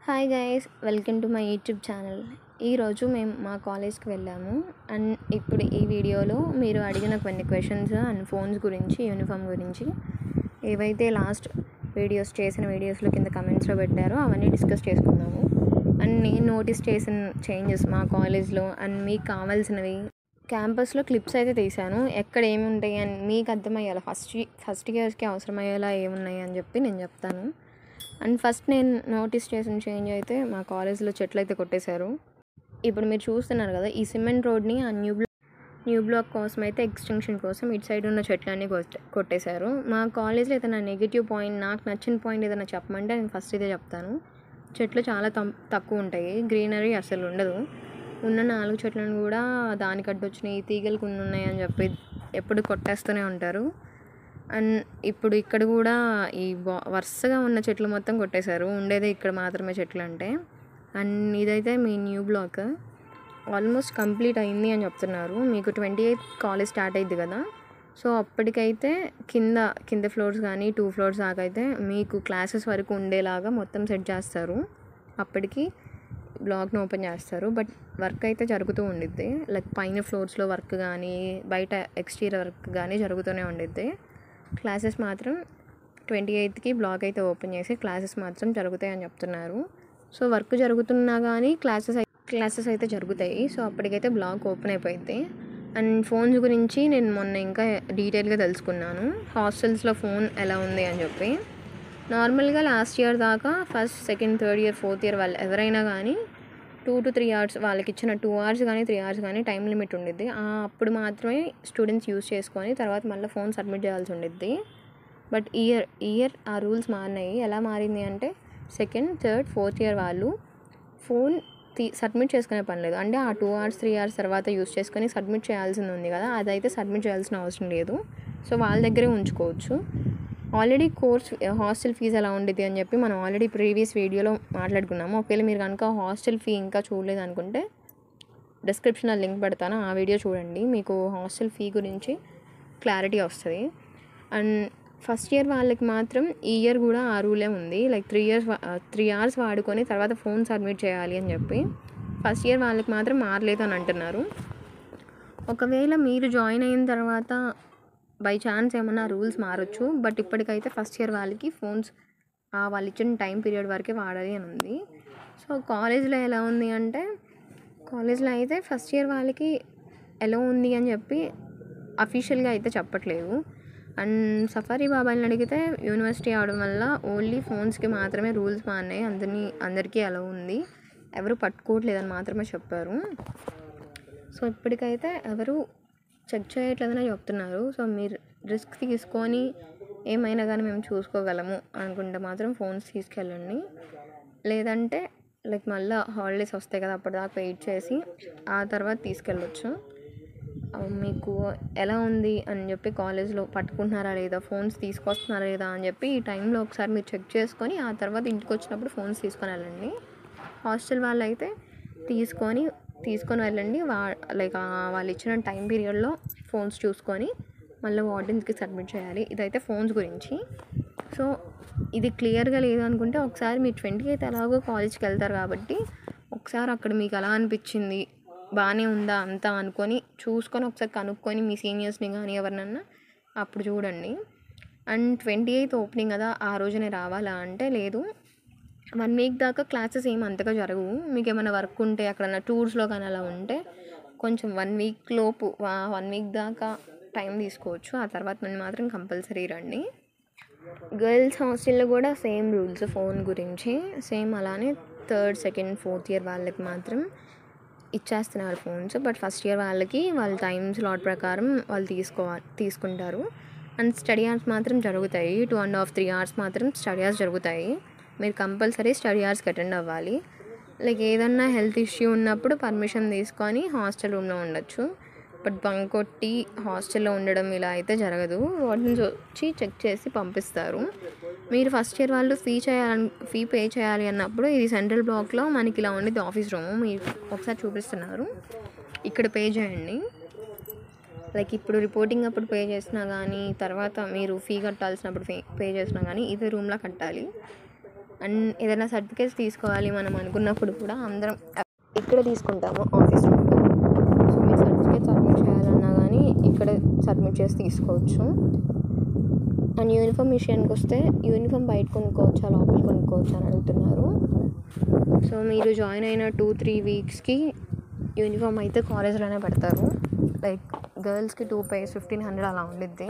Hi guys, welcome to my YouTube channel. ఈరోజు మేము మా కాలేజ్కి వెళ్ళాము. అండ్ ఇప్పుడు ఈ వీడియోలో మీరు అడిగిన కొన్ని క్వశ్చన్స్ అండ్ ఫోన్స్ గురించి, యూనిఫామ్ గురించి ఏవైతే లాస్ట్ చేసిన వీడియోస్లో కింద కమెంట్స్లో పెట్టారో అవన్నీ డిస్కస్ చేసుకున్నాము. అండ్ నేను నోటీస్ చేసిన చేంజెస్ మా కాలేజ్లో అండ్ మీకు కావాల్సినవి క్యాంపస్లో క్లిప్స్ అయితే తీశాను. ఎక్కడ ఏమి ఉంటాయి అని మీకు అర్థమయ్యేలా ఫస్ట్ ఇయర్స్కి అవసరమయ్యేలా ఏమున్నాయి అని చెప్పి నేను చెప్తాను. అండ్ ఫస్ట్ నేను నోటీస్ చేసిన చేంజ్ అయితే మా కాలేజ్లో చెట్లు అయితే కొట్టేశారు. ఇప్పుడు మీరు చూస్తున్నారు కదా, ఈ సిమెంట్ రోడ్ని ఆ న్యూ బ్లాక్ కోసం అయితే ఎక్స్టెన్షన్ కోసం ఇటు సైడ్ ఉన్న చెట్లన్నీ కొట్టేశారు. మా కాలేజ్లో ఏదైనా నెగిటివ్ పాయింట్, నాకు నచ్చిన పాయింట్ ఏదైనా చెప్పమంటే నేను ఫస్ట్ ఇదే చెప్తాను. చెట్లు చాలా తక్కువ ఉంటాయి, గ్రీనరీ అసలు ఉండదు. ఉన్న 4 చెట్లను కూడా దానికి అడ్డొచ్చినాయి, తీగలకు ఉన్నాయి అని చెప్పి ఎప్పుడు కొట్టేస్తూనే ఉంటారు. అండ్ ఇప్పుడు ఇక్కడ కూడా ఈ వరుసగా ఉన్న చెట్లు మొత్తం కొట్టేశారు. ఉండేదే ఇక్కడ మాత్రమే చెట్లు అంటే. అండ్ ఇదైతే మీ న్యూ బ్లాక్ ఆల్మోస్ట్ కంప్లీట్ అయింది అని చెప్తున్నారు. మీకు 28th కాలేజ్ స్టార్ట్ అయింది కదా, సో అప్పటికైతే కింద ఫ్లోర్స్ కానీ 2 ఫ్లోర్స్ దాకా అయితే మీకు క్లాసెస్ వరకు ఉండేలాగా మొత్తం సెట్ చేస్తారు. అప్పటికి బ్లాగ్ని ఓపెన్ చేస్తారు. బట్ వర్క్ అయితే జరుగుతూ ఉండిద్ది. లైక్ పైన ఫ్లోర్స్లో వర్క్ కానీ బయట ఎక్స్టీరియర్ వర్క్ కానీ జరుగుతూనే ఉండిద్ది. క్లాసెస్ మాత్రం 28కి బ్లాగ్ అయితే ఓపెన్ చేసి క్లాసెస్ మాత్రం జరుగుతాయని చెప్తున్నారు. సో వర్క్ జరుగుతున్నా కానీ క్లాసెస్ అయితే జరుగుతాయి. సో అప్పటికైతే బ్లాగ్ ఓపెన్ అయిపోయింది. అండ్ ఫోన్స్ గురించి నేను మొన్న ఇంకా డీటెయిల్గా తెలుసుకున్నాను, హాస్టల్స్లో ఫోన్ ఎలా ఉంది అని చెప్పి. నార్మల్గా లాస్ట్ ఇయర్ దాకా first, second, third year, fourth year వాళ్ళు ఎవరైనా కానీ 2 to 3 hours వాళ్ళకి ఇచ్చిన 2 hours కానీ 3 hours కానీ టైం లిమిట్ ఉండిద్ది. అప్పుడు మాత్రమే స్టూడెంట్స్ యూజ్ చేసుకొని తర్వాత మళ్ళీ ఫోన్ సబ్మిట్ చేయాల్సి ఉండిద్ది. బట్ ఇయర్ ఆ రూల్స్ మారినాయి. ఎలా మారింది అంటే సెకండ్, థర్డ్, ఫోర్త్ ఇయర్ వాళ్ళు ఫోన్ సబ్మిట్ చేసుకునే పని లేదు. అంటే ఆ 2 hours 3 hours తర్వాత యూజ్ చేసుకొని సబ్మిట్ చేయాల్సింది ఉంది కదా, అదైతే సబ్మిట్ చేయాల్సిన అవసరం లేదు. సో వాళ్ళ దగ్గరే ఉంచుకోవచ్చు. ఆల్రెడీ హాస్టల్ ఫీజు ఎలా ఉండేది అని చెప్పి మనం ఆల్రెడీ ప్రీవియస్ వీడియోలో మాట్లాడుకున్నాము. ఒకవేళ మీరు కనుక హాస్టల్ ఫీ ఇంకా చూడలేదు అనుకుంటే డిస్క్రిప్షన్లో లింక్ పెడతాను, ఆ వీడియో చూడండి. మీకు హాస్టల్ ఫీ గురించి క్లారిటీ వస్తుంది. అండ్ ఫస్ట్ ఇయర్ వాళ్ళకి మాత్రం ఈ ఇయర్ కూడా ఆ రూలే ఉంది. లైక్ 3 hours వాడుకొని తర్వాత ఫోన్ సబ్మిట్ చేయాలి అని చెప్పి. ఫస్ట్ ఇయర్ వాళ్ళకి మాత్రం మారలేదు అని అంటున్నారు. ఒకవేళ మీరు జాయిన్ అయిన తర్వాత బై ఛాన్స్ ఏమన్నా రూల్స్ మారచ్చు. బట్ ఇప్పటికైతే ఫస్ట్ ఇయర్ వాళ్ళకి ఫోన్స్ వాళ్ళు ఇచ్చిన టైం పీరియడ్ వరకే వాడాలి అని ఉంది. సో కాలేజ్లో ఎలా ఉంది అంటే, కాలేజ్లో అయితే ఫస్ట్ ఇయర్ వాళ్ళకి ఎలా ఉంది అని చెప్పి అఫీషియల్గా అయితే చెప్పట్లేదు. అండ్ సఫారీ బాబాయిని అడిగితే యూనివర్సిటీ అవడం వల్ల ఓన్లీ ఫోన్స్కి మాత్రమే రూల్స్ మారినాయి, అందరికీ ఎలా ఉంది, ఎవరు పట్టుకోవట్లేదని మాత్రమే చెప్పారు. సో ఇప్పటికైతే ఎవరు చెక్ చేయట్లేదని చెప్తున్నారు. సో మీరు రిస్క్ తీసుకొని ఏమైనా కానీ మేము చూసుకోగలము అనుకుంటే మాత్రం ఫోన్స్ తీసుకెళ్ళండి. లేదంటే లైక్ మళ్ళీ హాలిడేస్ వస్తాయి కదా, అప్పటిదాకా వెయిట్ చేసి ఆ తర్వాత తీసుకెళ్ళొచ్చు. మీకు ఎలా ఉంది అని చెప్పి కాలేజ్లో పట్టుకుంటున్నారా లేదా, ఫోన్స్ తీసుకొస్తున్నారా లేదా అని చెప్పి ఈ టైంలో ఒకసారి మీరు చెక్ చేసుకొని ఆ తర్వాత ఇంటికి వచ్చినప్పుడు ఫోన్స్ తీసుకొని వెళ్ళండి. హాస్టల్ వాళ్ళు అయితే తీసుకొని వెళ్ళండి. లైక్ వాళ్ళు ఇచ్చిన టైం పీరియడ్లో ఫోన్స్ చూసుకొని మళ్ళీ వార్డెన్స్కి సబ్మిట్ చేయాలి. ఇదైతే ఫోన్స్ గురించి. సో ఇది క్లియర్గా లేదు అనుకుంటే ఒకసారి మీరు 28th ఎలాగో కాలేజ్కి వెళ్తారు కాబట్టి ఒకసారి అక్కడ మీకు ఎలా అనిపించింది, బాగానే ఉందా అంతా అనుకొని చూసుకొని ఒకసారి కనుక్కొని మీ సీనియర్స్ని కానీ ఎవరినన్నా అప్పుడు చూడండి. అండ్ 28th ఓపెనింగ్ కదా, ఆ రోజునే రావాలా అంటే లేదు, 1 week దాకా క్లాసెస్ ఏమి అంతగా జరగవు. మీకు ఏమైనా వర్క్ ఉంటే అక్కడ టూర్స్లో కానీ అలా ఉంటే కొంచెం 1 week లోపు 1 week దాకా టైం తీసుకోవచ్చు. ఆ తర్వాత నుండి మాత్రం కంపల్సరీ రండి. గర్ల్స్ హాస్టల్లో కూడా సేమ్ రూల్స్ ఫోన్ గురించి, సేమ్ అలానే థర్డ్, సెకండ్, ఫోర్త్ ఇయర్ వాళ్ళకి మాత్రం ఇచ్చేస్తున్నారు ఫోన్స్. బట్ ఫస్ట్ ఇయర్ వాళ్ళకి వాళ్ళ టైం స్లాట్ ప్రకారం వాళ్ళు తీసుకుంటారు. అండ్ స్టడీ అవర్స్ మాత్రం జరుగుతాయి. 2.5 3 hours మాత్రం స్టడీ అవర్స్ జరుగుతాయి. మీరు కంపల్సరీ స్టడీ అవర్స్కి అటెండ్ అవ్వాలి. లైక్ ఏదన్నా హెల్త్ ఇష్యూ ఉన్నప్పుడు పర్మిషన్ తీసుకొని హాస్టల్ రూమ్లో ఉండొచ్చు. బట్ బంక్ కొట్టి హాస్టల్లో ఉండడం ఇలా అయితే జరగదు. వాటిని వచ్చి చెక్ చేసి పంపిస్తారు. మీరు ఫస్ట్ ఇయర్ వాళ్ళు ఫీ పే చేయాలి అన్నప్పుడు ఇది సెంట్రల్ బ్లాక్లో మనకి ఇలా ఉండేది ఆఫీస్ రూమ్, మీరు ఒకసారి చూపిస్తున్నారు, ఇక్కడ పే చేయండి. లైక్ ఇప్పుడు రిపోర్టింగ్ అప్పుడు పే చేసినా కానీ తర్వాత మీరు ఫీ కట్టాల్సినప్పుడు పే చేసినా కానీ ఇదే రూమ్లో కట్టాలి. అండ్ ఏదైనా సర్టిఫికేట్స్ తీసుకోవాలి మనం అనుకున్నప్పుడు కూడా అందరం ఇక్కడ తీసుకుంటాము ఆఫీస్ రూమ్లో. సో మీరు సర్టిఫికేట్ సబ్మిట్ చేయాలన్నా కానీ ఇక్కడ సబ్మిట్ చేసి తీసుకోవచ్చు. అండ్ యూనిఫామ్ విషయానికి వస్తే యూనిఫామ్ బయట కొనుక్కోవచ్చా లోపల కొనుక్కోవచ్చా అని అడుగుతున్నారు. సో మీరు జాయిన్ అయిన 2-3 వీక్స్కి యూనిఫామ్ అయితే కాలేజ్లోనే పెడతారు. లైక్ గర్ల్స్కి 2 pairs 1500 అలా ఉండిద్ది.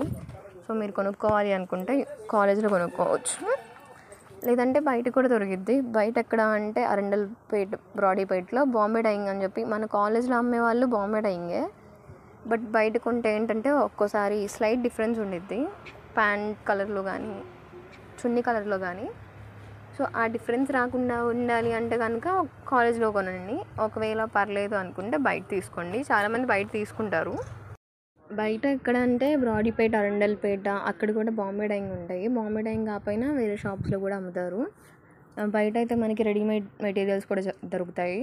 సో మీరు కొనుక్కోవాలి అనుకుంటే కాలేజ్లో కొనుక్కోవచ్చు, లేదంటే బయట కూడా దొరికిద్ది. బయట ఎక్కడ అంటే అరండల్పేట్ బ్రాడీపేట్లో బాంబే డైయింగ్ అని చెప్పి మన కాలేజ్లో అమ్మే వాళ్ళు బాంబే డైయింగే. బట్ బయట కొంటే ఏంటంటే ఒక్కోసారి స్లైట్ డిఫరెన్స్ ఉండిద్ది ప్యాంట్ కలర్లో కానీ చున్నీ కలర్లో కానీ. సో ఆ డిఫరెన్స్ రాకుండా ఉండాలి అంటే కనుక కాలేజ్లో కొనండి. ఒకవేళ పర్లేదు అనుకుంటే బయట తీసుకోండి. చాలామంది బయట తీసుకుంటారు. బయట ఎక్కడ అంటే బ్రాడీపేట అరండల్పేట అక్కడ కూడా బాంబే డైయింగ్ ఉంటాయి. బాంబే డైయింగ్ కాకపోయినా వేరే షాప్స్లో కూడా అమ్ముతారు. బయట అయితే మనకి రెడీమేడ్ మెటీరియల్స్ కూడా దొరుకుతాయి.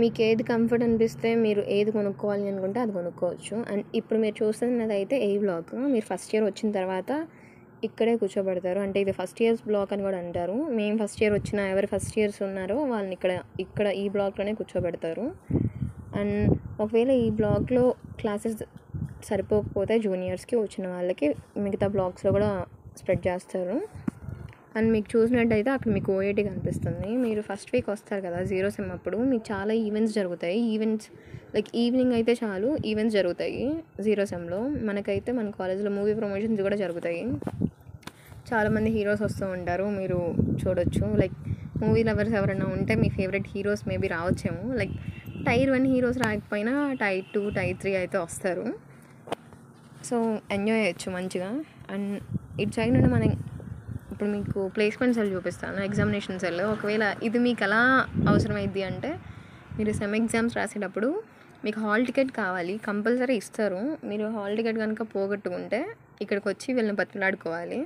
మీకు ఏది కంఫర్ట్ అనిపిస్తే మీరు ఏది కొనుక్కోవాలి అనుకుంటే అది కొనుక్కోవచ్చు. అండ్ ఇప్పుడు మీరు చూస్తున్నది అయితే ఏ బ్లాక్. మీరు ఫస్ట్ ఇయర్ వచ్చిన తర్వాత ఇక్కడే కూర్చోబెడతారు. అంటే ఇది ఫస్ట్ ఇయర్స్ బ్లాక్ అని కూడా అంటారు. మేము ఫస్ట్ ఇయర్ వచ్చిన ఎవరు ఫస్ట్ ఇయర్స్ ఉన్నారో వాళ్ళని ఇక్కడ ఈ బ్లాక్లోనే కూర్చోబెడతారు. అండ్ ఒకవేళ ఈ బ్లాక్లో క్లాసెస్ సరిపోకపోతే జూనియర్స్కి వచ్చిన వాళ్ళకి మిగతా బ్లాక్స్లో కూడా స్ప్రెడ్ చేస్తారు. అండ్ మీకు చూసినట్టయితే అక్కడ మీకు ఓఏటీ కనిపిస్తుంది. మీరు ఫస్ట్ వీక్ వస్తారు కదా 0 సెమ్ అప్పుడు మీకు చాలా ఈవెంట్స్ జరుగుతాయి. ఈవెంట్స్ లైక్ ఈవినింగ్ అయితే చాలు ఈవెంట్స్ జరుగుతాయి 0 సెమ్లో. మనకైతే మన కాలేజ్లో మూవీ ప్రమోషన్స్ కూడా జరుగుతాయి. చాలామంది హీరోస్ వస్తూ ఉంటారు, మీరు చూడొచ్చు. లైక్ మూవీ లవర్స్ ఎవరైనా ఉంటే మీ ఫేవరెట్ హీరోస్ మేబీ రావచ్చేమో. లైక్ Tier 1 హీరోస్ రాకపోయినా Tier 2 Tier 3 అయితే వస్తారు. సో ఎంజాయ్ చేయొచ్చు మంచిగా. అండ్ ఇటు సైడ్ నుండి మనం ఇప్పుడు మీకు ప్లేస్మెంట్ సెల్ చూపిస్తాను, ఎగ్జామినేషన్ సెల్. ఒకవేళ ఇది మీకు ఎలా అవసరమైంది అంటే మీరు సెమ్ ఎగ్జామ్స్ రాసేటప్పుడు మీకు హాల్ టికెట్ కావాలి, కంపల్సరీ ఇస్తారు. మీరు హాల్ టికెట్ కనుక పోగొట్టుకుంటే ఇక్కడికి వచ్చి వీళ్ళని బతిమలాడుకోవాలి.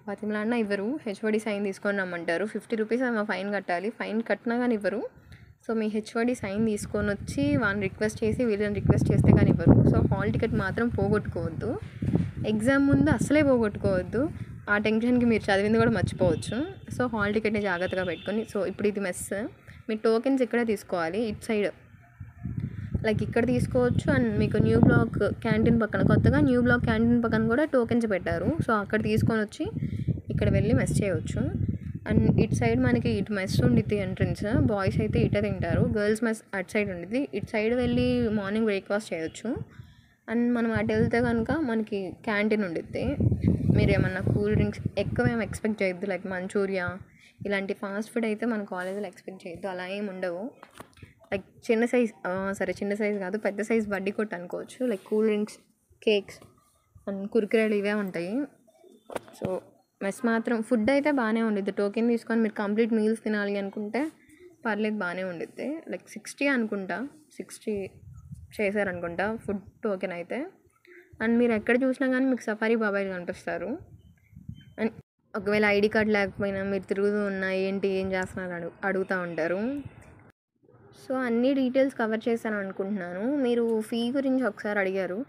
బతిమలాడినా ఇవ్వరు. హెచ్ఓడి సైన్ తీసుకొని రమ్మంటారు. 50 రూపీస్ ఏమో ఫైన్ కట్టాలి. ఫైన్ కట్టినా కానీ ఇవ్వరు. సో మీ హెచ్ఓడి సైన్ తీసుకొని వచ్చి వాళ్ళని రిక్వెస్ట్ చేసి వీళ్ళని రిక్వెస్ట్ చేస్తే కానీ ఇవ్వరు. సో హాల్ టికెట్ మాత్రం పోగొట్టుకోవద్దు. ఎగ్జామ్ ముందు అసలే పోగొట్టుకోవద్దు. ఆ టెన్షన్కి మీరు చదివింది కూడా మర్చిపోవచ్చు. సో హాల్ టికెట్ని జాగ్రత్తగా పెట్టుకొని. సో ఇప్పుడు ఇది మెస్, మీ టోకెన్స్ ఇక్కడే తీసుకోవాలి. ఇటు సైడ్ లైక్ ఇక్కడ తీసుకోవచ్చు. అండ్ మీకు న్యూ బ్లాక్ క్యాంటీన్ పక్కన కొత్తగా న్యూ బ్లాక్ క్యాంటీన్ పక్కన కూడా టోకెన్స్ పెట్టారు. సో అక్కడ తీసుకొని వచ్చి ఇక్కడ వెళ్ళి మెస్ చేయవచ్చు. అండ్ ఇటు సైడ్ మనకి ఇటు మెస్ ఉండిద్ది ఎంట్రన్స్. బాయ్స్ అయితే ఇటే తింటారు, గర్ల్స్ మెస్ అటు సైడ్ ఉండిద్ది. ఇటు సైడ్ వెళ్ళి మార్నింగ్ బ్రేక్ఫాస్ట్ చేయొచ్చు. అండ్ మనం అటు వెళ్తే కనుక మనకి క్యాంటీన్ ఉండిద్ది. మీరు ఏమన్నా కూల్ డ్రింక్స్ ఎక్కువ ఏమి ఎక్స్పెక్ట్ చేయొద్దు. లైక్ మంచూరియా ఇలాంటి ఫాస్ట్ ఫుడ్ అయితే మన కాలేజీలో ఎక్స్పెక్ట్ చేయొద్దు. అలా ఏమి ఉండవు. లైక్ చిన్న సైజ్ కాదు, పెద్ద సైజ్ బడ్డీ కొట్టు అనుకోవచ్చు. Like cool drinks, cakes and కుర్కురేలు ఇవే ఉంటాయి. సో మెస్ మాత్రం ఫుడ్ అయితే బాగానే ఉండిద్ది. టోకెన్ తీసుకొని మీరు కంప్లీట్ మీల్స్ తినాలి అనుకుంటే పర్లేదు, బాగానే ఉండిద్ది. లైక్ 60 అనుకుంటా, 60 చేశారనుకుంటా ఫుడ్ టోకెన్ అయితే. అండ్ మీరు ఎక్కడ చూసినా కానీ మీకు సఫారీ బాబాయ్ కనిపిస్తారు. అండ్ ఒకవేళ ఐడి కార్డ్ లేకపోయినా మీరు తిరుగుతూ ఉన్నా ఏంటి ఏం చేస్తున్నారు అడుగుతూ ఉంటారు. సో అన్ని డీటెయిల్స్ కవర్ చేశాను అనుకుంటున్నాను. మీరు ఫీ గురించి ఒకసారి అడిగారు.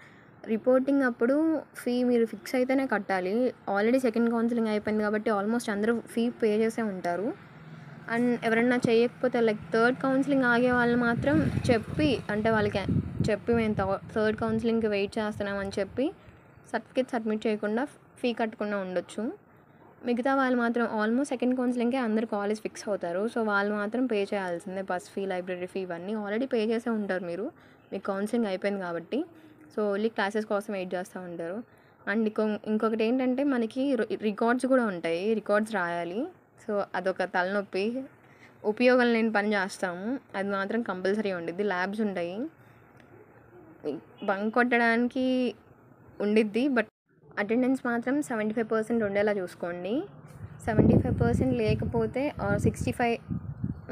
రిపోర్టింగ్ అప్పుడు ఫీ మీరు ఫిక్స్ అయితేనే కట్టాలి. ఆల్రెడీ సెకండ్ కౌన్సిలింగ్ అయిపోయింది కాబట్టి ఆల్మోస్ట్ అందరూ ఫీ పే చేసే ఉంటారు. అండ్ ఎవరైనా చేయకపోతే లైక్ థర్డ్ కౌన్సిలింగ్ ఆగే వాళ్ళు మాత్రం చెప్పి, అంటే వాళ్ళకి చెప్పి మేము థర్డ్ కౌన్సిలింగ్కి వెయిట్ చేస్తున్నామని చెప్పి సర్టిఫికేట్ సబ్మిట్ చేయకుండా ఫీ కట్టకుండా ఉండొచ్చు. మిగతా వాళ్ళు మాత్రం ఆల్మోస్ట్ సెకండ్ కౌన్సిలింగ్కే అందరు కాలేజ్ ఫిక్స్ అవుతారు. సో వాళ్ళు మాత్రం పే చేయాల్సిందే. బస్ ఫీ, లైబ్రరీ ఫీ ఇవన్నీ ఆల్రెడీ పే చేసే ఉంటారు మీరు, మీకు కౌన్సిలింగ్ అయిపోయింది కాబట్టి. సో ఓన్లీ క్లాసెస్ కోసం వెయిట్ చేస్తూ ఉంటారు. అండ్ ఇంకొకటి ఏంటంటే మనకి రికార్డ్స్ కూడా ఉంటాయి, రికార్డ్స్ రాయాలి. సో అదొక తలనొప్పి, ఉపయోగం లేని పని చేస్తాము. అది మాత్రం కంపల్సరీ ఉండిద్ది. ల్యాబ్స్ ఉంటాయి, బంక్ కొట్టడానికి ఉండిద్ది. బట్ అటెండెన్స్ మాత్రం 75% ఉండేలా చూసుకోండి. 75% లేకపోతే 65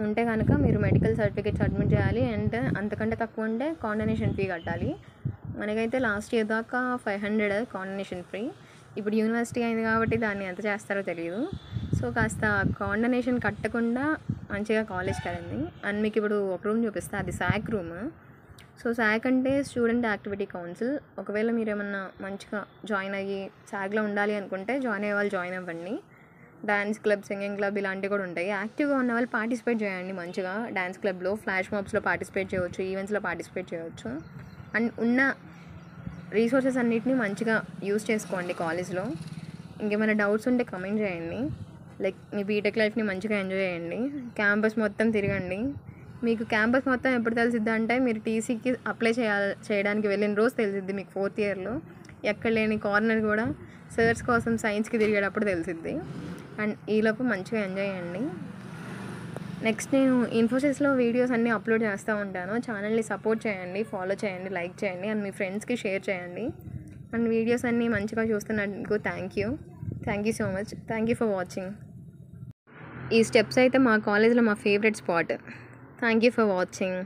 ఉంటే కనుక మీరు మెడికల్ సర్టిఫికేట్ సబ్మిట్ చేయాలి. అండ్ అంతకంటే తక్కువ ఉంటే కాండోనేషన్ ఫీ కట్టాలి. మనకైతే లాస్ట్ ఇయర్ దాకా 500 కాండోనేషన్ ఫీ. ఇప్పుడు యూనివర్సిటీ అయింది కాబట్టి దాన్ని ఎంత చేస్తారో తెలియదు. సో కాస్త కాండోనేషన్ కట్టకుండా మంచిగా కాలేజ్కి వెళ్ళండి. అండ్ మీకు ఇప్పుడు ఒక రూమ్ చూపిస్తా, అది శాక్ రూమ్. సో శాక్ అంటే స్టూడెంట్ యాక్టివిటీ కౌన్సిల్. ఒకవేళ మీరు ఏమన్నా మంచిగా జాయిన్ అయ్యి శాక్లో ఉండాలి అనుకుంటే జాయిన్ అయ్యే వాళ్ళు జాయిన్ అవ్వండి. డాన్స్ క్లబ్, సింగింగ్ క్లబ్ ఇలాంటివి కూడా ఉంటాయి. యాక్టివ్గా ఉన్న వాళ్ళు పార్టిసిపేట్ చేయండి మంచిగా. డాన్స్ క్లబ్లో, ఫ్లాష్ మాబ్స్లో పార్టిసిపేట్ చేయవచ్చు, ఈవెంట్స్లో పార్టిసిపేట్ చేయవచ్చు. అండ్ ఉన్న రీసోర్సెస్ అన్నిటిని మంచిగా యూస్ చేసుకోండి కాలేజ్లో. ఇంకేమైనా డౌట్స్ ఉంటే కమెంట్ చేయండి. లైక్ మీ బీటెక్ లైఫ్ని మంచిగా ఎంజాయ్ చేయండి. క్యాంపస్ మొత్తం తిరగండి. మీకు క్యాంపస్ మొత్తం ఎప్పుడు తెలిసిద్ది అంటే మీరు టీసీకి అప్లై చేయడానికి వెళ్ళిన రోజు తెలిసిద్ది. మీకు 4th ఇయర్లో ఎక్కడ లేని కార్నర్ కూడా సర్చ్ కోసం సైన్స్కి తిరిగేటప్పుడు తెలిసిద్ది. అండ్ ఈలోపు మంచిగా ఎంజాయ్ చేయండి. నెక్స్ట్ నేను ఇన్ఫోసిస్లో వీడియోస్ అన్నీ అప్లోడ్ చేస్తూ ఉంటాను. ఛానల్ని సపోర్ట్ చేయండి, ఫాలో చేయండి, లైక్ చేయండి అండ్ మీ ఫ్రెండ్స్కి షేర్ చేయండి. అండ్ వీడియోస్ అన్నీ మంచిగా చూస్తున్నందుకు thank you so much. Thank you for watching. ఈ స్టెప్స్ అయితే మా కాలేజ్లో మా favourite spot. Thank you for watching.